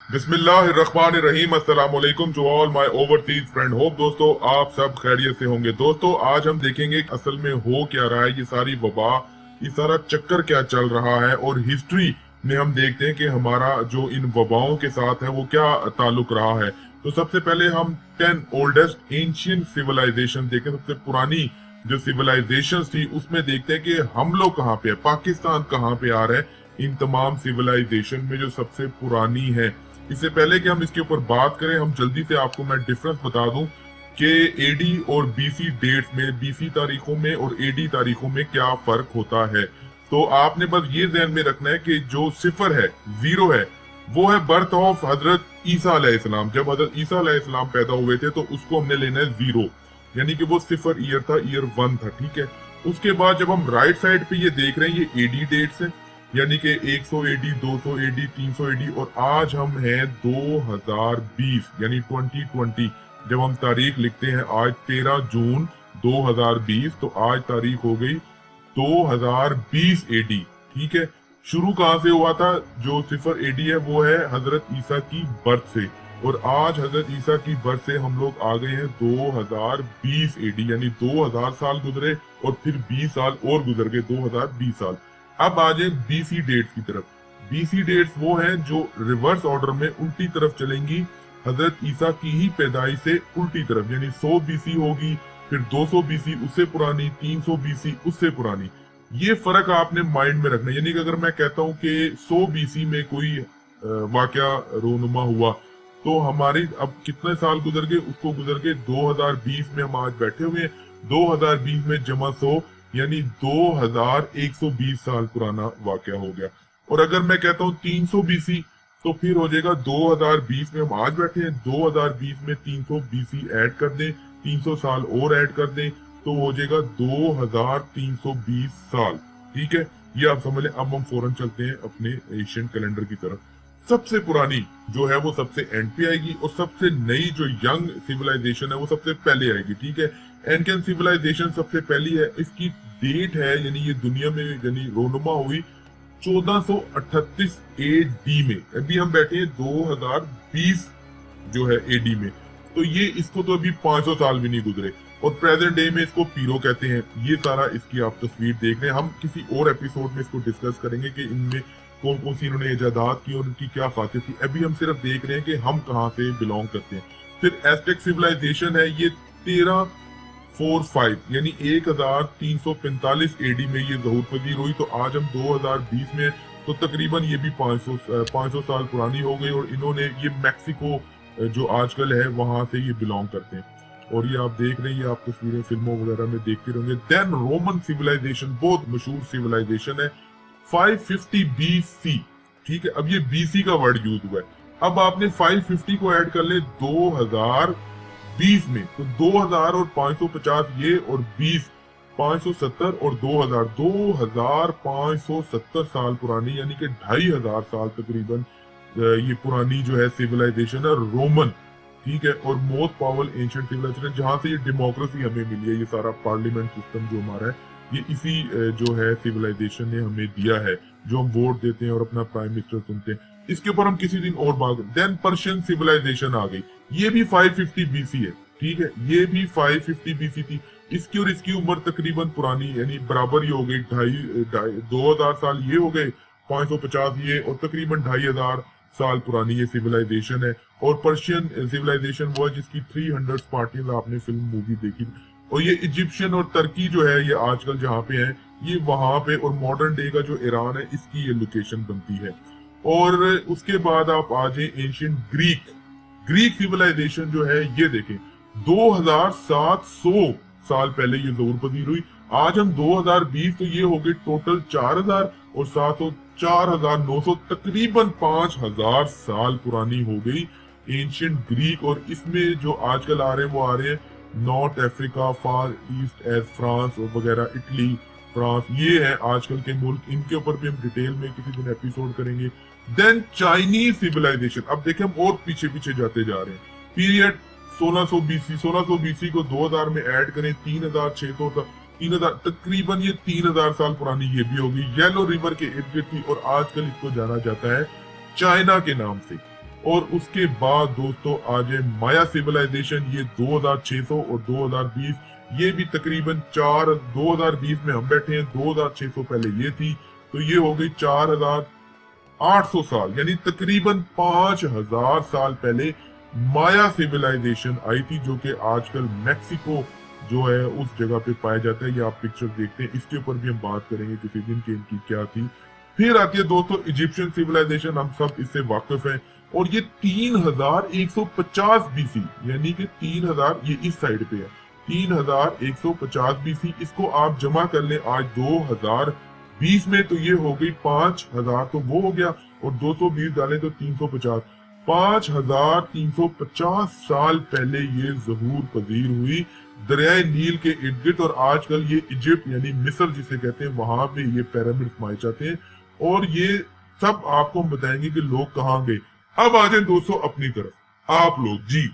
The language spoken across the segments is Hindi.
बिस्मिल्लाहिर्रहमानिर्रहीम। अस्सलाम वालेकुम to all my overseas friend. Hope दोस्तों आप सब खैरियत से होंगे। दोस्तों आज हम देखेंगे असल में हो क्या रहा है, ये सारी वबा, ये सारा चक्कर क्या चल रहा है, और हिस्ट्री में हम देखते हैं कि हमारा जो इन वबाओं के साथ है वो क्या ताल्लुक रहा है। तो सबसे पहले हम 10 ओल्डेस्ट एंशियंट सिविलाइजेशन देखें। सबसे पुरानी जो सिविलाइजेशन थी उसमें देखते हैं कि हम लोग कहाँ पे है, पाकिस्तान कहाँ पे आ रहा है इन तमाम सिविलाइजेशन में जो सबसे पुरानी है। इससे पहले कि हम इसके ऊपर बात करें, हम जल्दी से आपको मैं डिफरेंस बता दूं कि एडी और बीसी डेट्स में, बीसी तारीखों में और एडी तारीखों में क्या फर्क होता है। तो आपने बस ये ध्यान में रखना है कि जो सिफर है, जीरो है, वो है बर्थ ऑफ हजरत ईसा अलैहिस्सलाम। जब हजरत ईसा अलैहिस्सलाम पैदा हुए थे तो उसको हमने लेना है जीरो, यानी कि वो सिफर ईयर था, ईयर 1 था। ठीक है। उसके बाद जब हम राइट साइड पे ये देख रहे हैं, ये एडी डेट्स है, यानी कि 100 एडी, 200 एडी, 300 एडी, और आज हम हैं 2020 यानी 2020। जब हम तारीख लिखते हैं आज 13 जून 2020, तो आज तारीख हो गई 2020 एडी। ठीक है। शुरू कहां से हुआ था? जो सिफर एडी है वो है हजरत ईसा की बर्थ से, और आज हजरत ईसा की बर्थ से हम लोग आ गए हैं 2020 एडी, यानी 2000 साल गुजरे और फिर 20 साल और गुजर गए, 2020 साल। अब आ जाए बीसी डेट्स की तरफ। बीसी डेट्स वो हैं जो रिवर्स ऑर्डर में उल्टी तरफ चलेंगी, हजरत ईसा की ही पैदाइश से उल्टी तरफ, यानी 100 बीसी होगी, फिर 200 बीसी उससे पुरानी, 300 बीसी उससे पुरानी। ये फर्क आपने माइंड में रखना है। यानी कि अगर मैं कहता हूं कि 100 बीसी में कोई वाकया रोनुमा हुआ, तो हमारी अब कितने साल गुजर गए, उसको गुजर गए 2020 में हम आज बैठे हुए हैं। 2020 में जमा 100 यानी 2120 साल पुराना वाकया हो गया। और अगर मैं कहता हूँ 300 बीसी, तो फिर हो जाएगा 2020 में हम आज बैठे हैं, 2020 में 300 बीसी ऐड कर दें, 300 साल और ऐड कर दें, तो हो जाएगा 2320 साल। ठीक है, ये आप समझ लें। अब हम फौरन चलते हैं अपने एशियन कैलेंडर की तरफ। सबसे पुरानी जो है वो सबसे एंड पे आएगी, और सबसे नई जो यंग सिविलाइजेशन है वो सबसे पहले आएगी। ठीक है। एनकेन सिविलाइजेशन सबसे पहली है, इसकी डेट है, यानी ये दुनिया में यानी रोनुमा हुई 1438 एडी में। अभी हम बैठे हैं 2020 जो है एडी में, तो ये इसको तो अभी 500 साल भी नहीं गुजरे, और प्रेजेंट डे में इसको पीरो कहते हैं। ये सारा इसकी आप तस्वीर देख रहे हैं। हम किसी और एपिसोड में इसको डिस्कस करेंगे कि इनमें कौन कौन सी इन्होंने इजादात की और उनकी क्या खासियत थी। अभी हम सिर्फ देख रहे हैं कि हम कहाँ से बिलोंग करते हैं। फिर एस्टेक सिविलाइजेशन है, ये 1345 यानी 1345 एडी में ये ज़हूर पजीर हुई। तो आज हम 2020 में, तो तकरीबन ये भी 500 साल पुरानी हो गई, और इन्होंने ये मैक्सिको जो आजकल है वहां से ये बिलोंग करते हैं। और ये आप देख रहे हैं, आप तस्वीरें फिल्मों वगैरह में देखते रहेंगे। देन रोमन सिविलाइजेशन, बहुत मशहूर सिविलाइजेशन है, 550 BC। ठीक है। अब ये BC का वर्ड यूज हुआ है। अब आपने 550 को ऐड कर ले 2020 में, तो 2000 और 550 ये, और 20 570 और 2570 साल पुरानी, यानी कि 2500 साल तकरीबन ये पुरानी जो है सिविलाइजेशन है रोमन। ठीक है। और मोस्ट पावरफुल एंशिएंट सिविलाइजेशन, जहां से ये डेमोक्रेसी हमें मिली है, ये सारा पार्लियामेंट सिस्टम जो हमारा है, ये इसी जो है सिविलाइजेशन ने हमें दिया है, जो हम वोट देते हैं और अपना प्राइम मिनिस्टर चुनते हैं। इसके ऊपर हम किसी दिन और बात। देन पर्शियन सिविलाइजेशन आ गई, ये भी 550 BC है। ठीक है। ये भी 550 BC थी। इसकी और इसकी उम्र तकरीबन पुरानी, यानी बराबर ही हो गई, 2000 साल ये हो गए, 550 ये, और तकरीबन 2500 साल पुरानी ये सिविलाइजेशन है। और पर्शियन सिविलाइजेशन वो है जिसकी 300 स्पार्टियंस आपने फिल्म मूवी देखी। और ये इजिप्शियन और तुर्की जो है ये आजकल जहाँ पे है, ये वहां पे, और मॉडर्न डे का जो ईरान है इसकी ये लोकेशन बनती है। और उसके बाद आप आ जाए एंशियंट ग्रीक सिविलाइजेशन जो है, ये देखें 2700 साल पहले ये ज़हूर पजीर हुई। आज हम 2020, तो ये हो गए टोटल 4000 और 700 4900, तकरीबन 5000 साल पुरानी हो गई एंशियंट ग्रीक। और इसमें जो आजकल आ रहे हैं वो आ रहे हैं नॉर्थ अफ्रीका, फार ईस्ट एज फ्रांस और वगैरह, इटली, फ्रांस, ये है आजकल के मुल्क। इनके ऊपर भी हम डिटेल में किसी दिन एपिसोड करेंगे। देन चाइनीज सिविलाइजेशन, अब देखें हम और पीछे पीछे जाते जा रहे हैं। पीरियड 1600 BC, 1600 BC को 2000 में ऐड करें, 3600 3000, तकरीबन ये 3000 साल पुरानी ये भी होगी। येलो रिवर के इर्द गिर्द थी, और आजकल इसको जाना जाता है चाइना के नाम से। और उसके बाद दोस्तों आ जाए माया सिविलाइजेशन, ये 2600, और 2020 ये भी तकरीबन 2020 में हम बैठे हैं, 2600 पहले ये थी, तो ये हो गई 4800 साल, यानी तकरीबन 5000 साल पहले माया सिविलाइजेशन आई थी, जो कि आजकल मैक्सिको जो है उस जगह पे पाया जाता है। ये आप पिक्चर देखते हैं, इसके ऊपर भी हम बात करेंगे किसी दिन कि इनकी क्या थी। फिर आती है दोस्तों इजिप्शियन सिविलाइजेशन, हम सब इससे वाकिफ हैं, और ये 3150 बीसी, यानी कि 3000, ये इस साइड पे है, 3150 बीसी। इसको आप जमा कर लें आज 2020 में, तो ये हो गई 5000, तो वो हो गया, और 220 डालें तो 350, 5350 साल पहले ये ज़हूर पजीर हुई दरियाए नील के इर्द गिर्द। और आजकल ये इजिप्ट यानी मिस्र जिसे कहते हैं, वहां पे ये पिरामिड पाए जाते हैं, और ये सब आपको बताएंगे कि लोग कहाँ गए। अब आ जाए दोस्तों अपनी तरफ, आप लोग जी,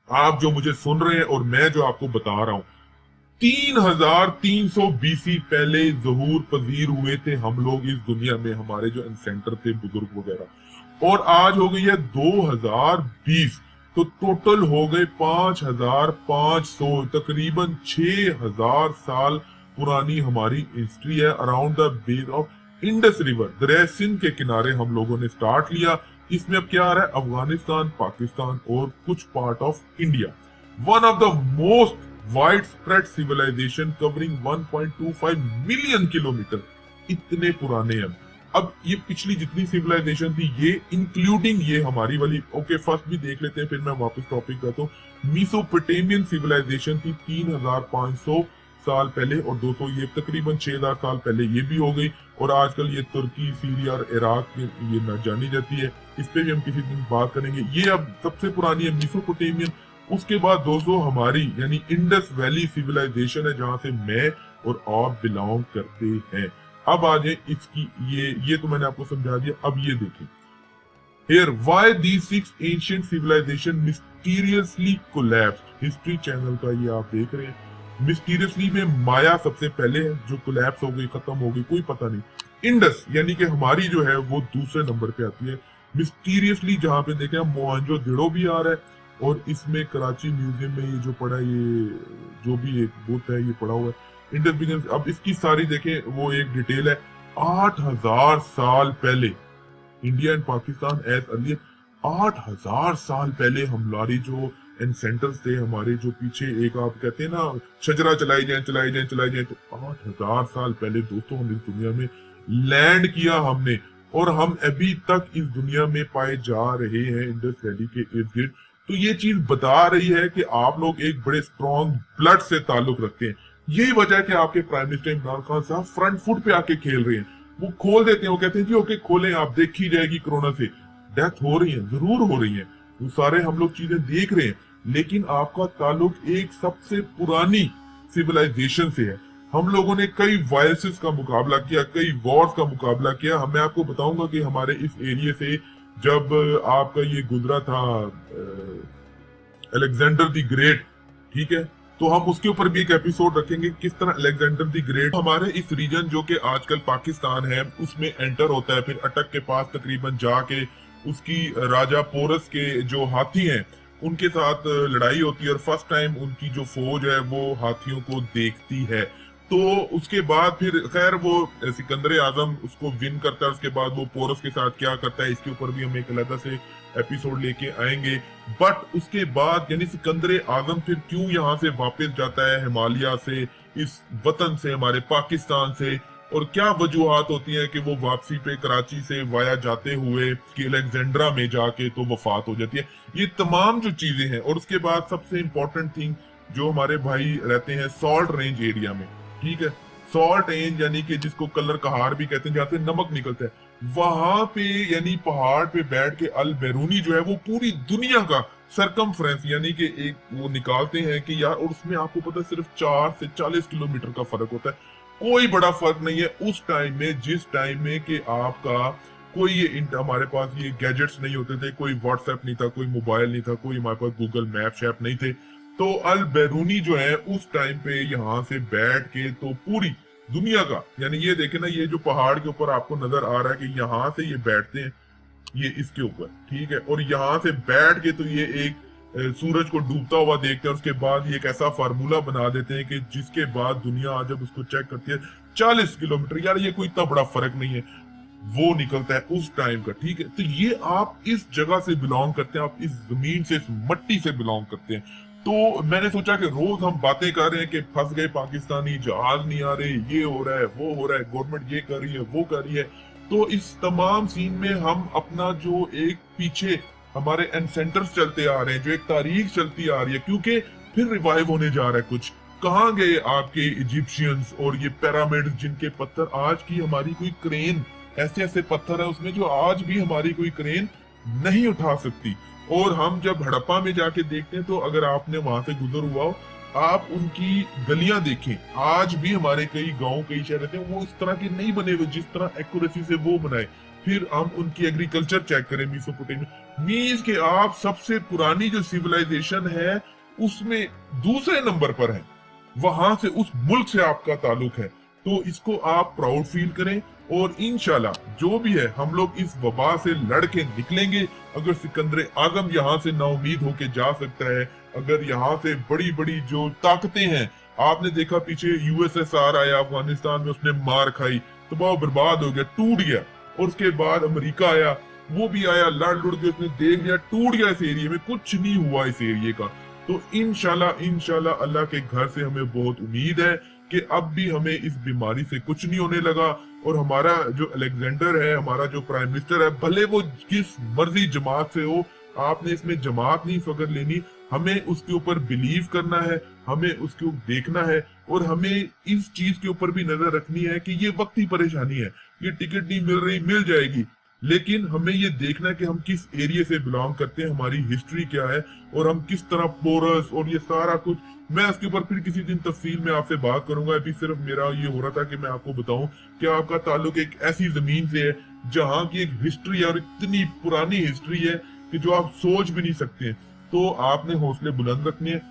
आप जो मुझे सुन रहे हैं और मैं जो आपको बता रहा हूं, 3300 बीसी पहले ज़हूर पजीर हुए थे हम लोग इस दुनिया में, हमारे जो एंसेंटर थे बुजुर्ग वगैरह, और आज हो गई है 2020, तो टोटल हो गए 5500, तकरीबन 6000 साल पुरानी हमारी हिस्ट्री है। Around the base of Indus river, दरिया सिंध के किनारे हम लोगों ने स्टार्ट लिया। इसमें अब क्या आ रहा है, अफगानिस्तान, पाकिस्तान और कुछ part of India. One of the most wide spread civilization covering 1.25 million kilometre, इतने पुराने हैं। अब ये पिछली जितनी सिविलाइजेशन थी, ये इंक्लूडिंग ये हमारी वाली, ओके फर्स्ट भी देख लेते हैं, फिर मैं वापस टॉपिक करता हूँ। मीसोपोटामियन सिविलाइजेशन थी 3500 साल पहले, और 200 ये तकरीबन 6000 साल पहले ये भी हो गई, और आजकल ये तुर्की, सीरिया और इराक ये न जानी जाती है, इस पे भी हम किसी दिन बात करेंगे। ये अब सबसे पुरानी है मीसोपोटामियन। उसके बाद दोस्तों हमारी यानी इंडस वैली सिविलाइजेशन है, जहां से मैं और आप बिलोंग करते हैं। अब आ जाए इसकी, ये तो मैंने आपको समझा दिया। अब ये देखें here why these 6 ancient civilization mysteriously collapsed। History channel का ये आप देख रहे हैं। मिस्टीरियसली में माया सबसे पहले है जो कोलैप्स हो गई, खत्म हो गई, कोई पता नहीं। इंडस यानी कि हमारी जो है वो दूसरे नंबर पे आती है। मिस्टीरियसली जहां पे देखें मोहनजोदड़ो भी आ रहा है, और इसमें कराची म्यूजियम में ये जो पड़ा, ये जो भी एक बुत है ये पड़ा हुआ है इंडस बिगिंस। अब इसकी सारी देखें, वो एक डिटेल है, 8000 साल पहले India and Pakistan as earlier, 8000 साल पहले हमारी जो एंसेंटर्स थे, हमारे जो पीछे एक आप कहते हैं ना शजरा चलाई जाए चलाई जाए चलाई जाए, तो 8000 साल पहले दोस्तों हम इस दुनिया में लैंड किया हमने, और हम अभी तक इस दुनिया में पाए जा रहे हैं इंडस वैली के इर्द गिर्द। तो ये चीज बता रही है कि आप लोग एक बड़े स्ट्रॉन्ग ब्लड से ताल्लुक रखते हैं। यही वजह है कि आपके प्राइम मिनिस्टर इमरान खान साहब फ्रंट फुट पे आके खेल रहे हैं। वो खोल देते हैं, वो कहते हैं जी ओके खोलें, आप देखी जाएगी कोरोना से डेथ हो रही है, जरूर हो रही है, वो सारे हम लोग चीजें देख रहे हैं, लेकिन आपका ताल्लुक एक सबसे पुरानी सिविलाइजेशन से है। हम लोगों ने कई वायरसेस का मुकाबला किया, कई वॉर्स का मुकाबला किया। मैं आपको बताऊंगा कि हमारे इस एरिया से जब आपका ये गुजरा था अलेक्जेंडर द ग्रेट, ठीक है, तो हम उसके ऊपर भी एक एपिसोड रखेंगे किस तरह अलेक्जेंडर द ग्रेट हमारे इस रीजन जो कि आजकल पाकिस्तान है उसमें एंटर होता है, फिर अटक के पास तकरीबन जाके उसकी राजा पोरस के जो हाथी हैं उनके साथ लड़ाई होती है, और फर्स्ट टाइम उनकी जो फौज है वो हाथियों को देखती है। तो उसके बाद फिर खैर वो सिकंदर आजम उसको विन करता है, उसके बाद वो पोरस के साथ क्या करता है इसके ऊपर भी हम एक अलग से एपिसोड लेके आएंगे। बट उसके बाद यानी सिकंदर आजम फिर क्यों यहाँ से वापस जाता है हिमालय से, इस वतन से, हमारे पाकिस्तान से, और क्या वजूहात होती हैं कि वो वापसी पे कराची से वाया जाते हुए कि अलेक्जेंड्रा में जाके तो वफात हो जाती है। ये तमाम जो चीजें हैं, और उसके बाद सबसे इंपॉर्टेंट थिंग जो हमारे भाई रहते हैं सॉल्ट रेंज एरिया में, ठीक है, सॉल्ट रेंज यानी कि जिसको कलर कहार भी कहते हैं, जहाँ से नमक निकलता है, वहां पे यानी पहाड़ पे बैठ के अल बैरूनी जो है वो पूरी दुनिया का सरकमफ्रेंस यानी कि एक वो निकालते हैं कि यार, और उसमें आपको पता है सिर्फ 4 से 40 किलोमीटर का फर्क होता है, कोई बड़ा फर्क नहीं है उस टाइम में, जिस टाइम में कि आपका कोई ये हमारे पास ये गैजेट्स नहीं होते थे, कोई व्हाट्सएप नहीं था, कोई मोबाइल नहीं था, कोई हमारे पास गूगल मैप शैप नहीं थे। तो अल बैरूनी जो है उस टाइम पे यहाँ से बैठ के तो पूरी दुनिया का, यानी ये देखे ना, ये जो पहाड़ के ऊपर आपको नजर आ रहा है कि यहाँ से ये बैठते हैं, ये इसके ऊपर, ठीक है। और यहाँ से बैठ के तो ये एक सूरज को डूबता हुआ देखते हैं, उसके बाद ये एक ऐसा फार्मूला बना देते हैं कि जिसके बाद दुनिया जब उसको चेक करती है 40 किलोमीटर, यार ये कोई इतना बड़ा फर्क नहीं है, वो निकलता है उस टाइम का, ठीक है। तो ये आप इस जगह से बिलोंग करते हैं, आप इस जमीन से, इस मट्टी से बिलोंग करते हैं। तो मैंने सोचा कि रोज हम बातें कर रहे हैं कि फंस गए पाकिस्तानी, जहाज नहीं आ रहे, ये हो रहा है, वो हो रहा है, गवर्नमेंट ये कर रही है, वो कर रही है। तो इस तमाम सीन में हम अपना जो एक पीछे हमारे एंसेंटर्स चलते आ रहे हैं, जो एक तारीख चलती आ रही है, क्योंकि फिर रिवाइव होने जा रहा है कुछ। कहाँ गए आपके इजिप्शियंस और ये पिरामिड जिनके पत्थर आज की हमारी कोई क्रेन, ऐसे ऐसे पत्थर है उसमें जो आज भी हमारी कोई क्रेन नहीं उठा सकती। और हम जब हड़प्पा में जाके देखते हैं तो अगर आपने वहां से गुजर हुआ हो, आप उनकी गलियां देखें, आज भी हमारे कई गांव, कई शहर रहते हैं, वो इस तरह के नहीं बने हुए जिस तरह एक्यूरेसी से वो बनाए। फिर हम उनकी एग्रीकल्चर चेक करें, मेसोपोटामिया मींस के आप सबसे पुरानी जो सिविलाइजेशन है उसमें दूसरे नंबर पर है, वहां से, उस मुल्क से आपका ताल्लुक है। तो इसको आप प्राउड फील करें और इंशाल्लाह जो भी है हम लोग इस वबा से लड़ के निकलेंगे। अगर सिकंदर आजम यहाँ से नाउमीद होके जा सकता है, अगर यहाँ से बड़ी बड़ी जो ताकतें हैं, आपने देखा पीछे यूएसएसआर आया अफगानिस्तान में, उसने मार खाई, तबाह बर्बाद हो गया, टूट गया। और उसके बाद अमेरिका आया, वो भी आया, लड़ लुड़ के उसने देख लिया, टूट गया, इस एरिया में कुछ नहीं हुआ इस एरिया का। तो इंशाल्लाह अल्लाह के घर से हमें बहुत उम्मीद है कि अब भी हमें इस बीमारी से कुछ नहीं होने लगा। और हमारा जो अलेक्जेंडर है, हमारा जो प्राइम मिनिस्टर है, भले वो किस मर्जी जमात से हो, आपने इसमें जमात नहीं फकर लेनी, हमें उसके ऊपर बिलीव करना है, हमें उसके ऊपर देखना है और हमें इस चीज के ऊपर भी नजर रखनी है कि ये वक्ती परेशानी है, ये टिकट नहीं मिल रही, मिल जाएगी, लेकिन हमें ये देखना है कि हम किस एरिया से बिलोंग करते हैं, हमारी हिस्ट्री क्या है और हम किस तरह पोरस और ये सारा कुछ, मैं इसके ऊपर फिर किसी दिन तफसील में आपसे बात करूंगा। अभी सिर्फ मेरा ये हो रहा था कि मैं आपको बताऊं कि आपका ताल्लुक एक ऐसी जमीन से है जहां की एक हिस्ट्री और इतनी पुरानी हिस्ट्री है कि जो आप सोच भी नहीं सकते। तो आपने हौसले बुलंद रखने हैं,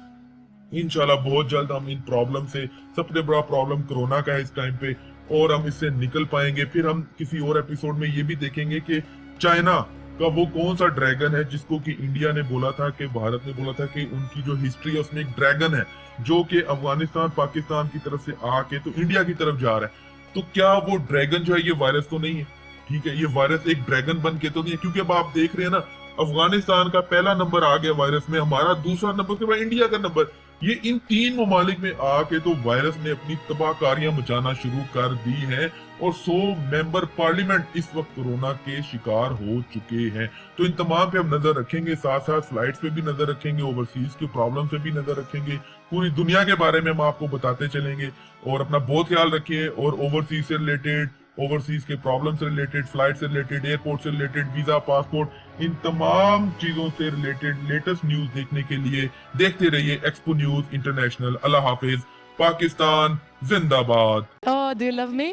इंशाल्लाह बहुत जल्द हम इन प्रॉब्लम से, सबसे बड़ा प्रॉब्लम कोरोना का है इस टाइम पे, और हम इससे निकल पाएंगे। फिर हम किसी और एपिसोड में ये भी देखेंगे कि चाइना का वो कौन सा ड्रैगन है जिसको कि इंडिया ने बोला था, कि भारत ने बोला था कि उनकी जो हिस्ट्री है उसमें एक ड्रैगन है जो कि अफगानिस्तान पाकिस्तान की तरफ से आके तो इंडिया की तरफ जा रहा है। तो क्या वो ड्रैगन जो है ये वायरस तो नहीं है, ठीक है, ये वायरस एक ड्रैगन बन के तो नहीं है, क्योंकि अब आप देख रहे हैं ना, अफगानिस्तान का पहला नंबर आ गया वायरस में, हमारा दूसरा नंबर, के बाद इंडिया का नंबर। ये इन तीन ममालिक में आके तो वायरस ने अपनी तबाहकारियां मचाना शुरू कर दी है और 100 मेंबर पार्लियामेंट इस वक्त कोरोना के शिकार हो चुके हैं। तो इन तमाम पे हम नजर रखेंगे, साथ साथ फ्लाइट्स पे भी नजर रखेंगे, ओवरसीज की प्रॉब्लम पे भी नजर रखेंगे, पूरी दुनिया के बारे में हम आपको बताते चलेंगे। और अपना बहुत ख्याल रखिए, और ओवरसीज से रिलेटेड, ओवरसीज के प्रॉब्लम से रिलेटेड, फ्लाइट से रिलेटेड, एयरपोर्ट से रिलेटेड, वीजा, पासपोर्ट, इन तमाम चीजों से रिलेटेड लेटेस्ट न्यूज देखने के लिए देखते रहिए एक्सपो न्यूज इंटरनेशनल। अल्लाह हाफिज, पाकिस्तान जिंदाबाद। Oh, do you love me?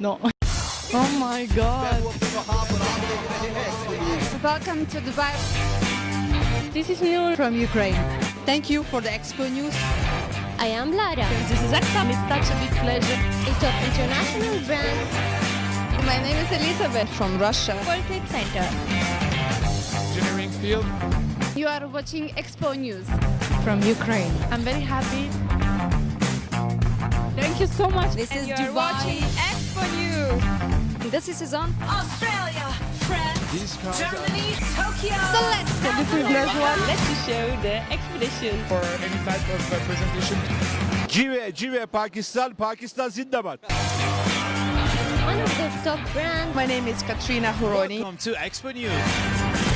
No. Oh my God. Welcome to Dubai. This is Noor From Ukraine. Thank you for the Expo News. I am Lara. This is Aksam. It's such a big pleasure. A top international brand. My name is Elizabeth from Russia. World Trade Center. Engineering field. You are watching Expo News. From Ukraine. I'm very happy. Thank you so much. This is You are Dubai. watching Expo News. This is Suzanne. Australia, France, These cars are Germany, Tokyo. So let's go. This is Najwan. Let's show the expedition. for any type of presentation. Jive Pakistan, Pakistan Zindabad. One of the top brands. My name is Katrina Horoni. Welcome to Expo News.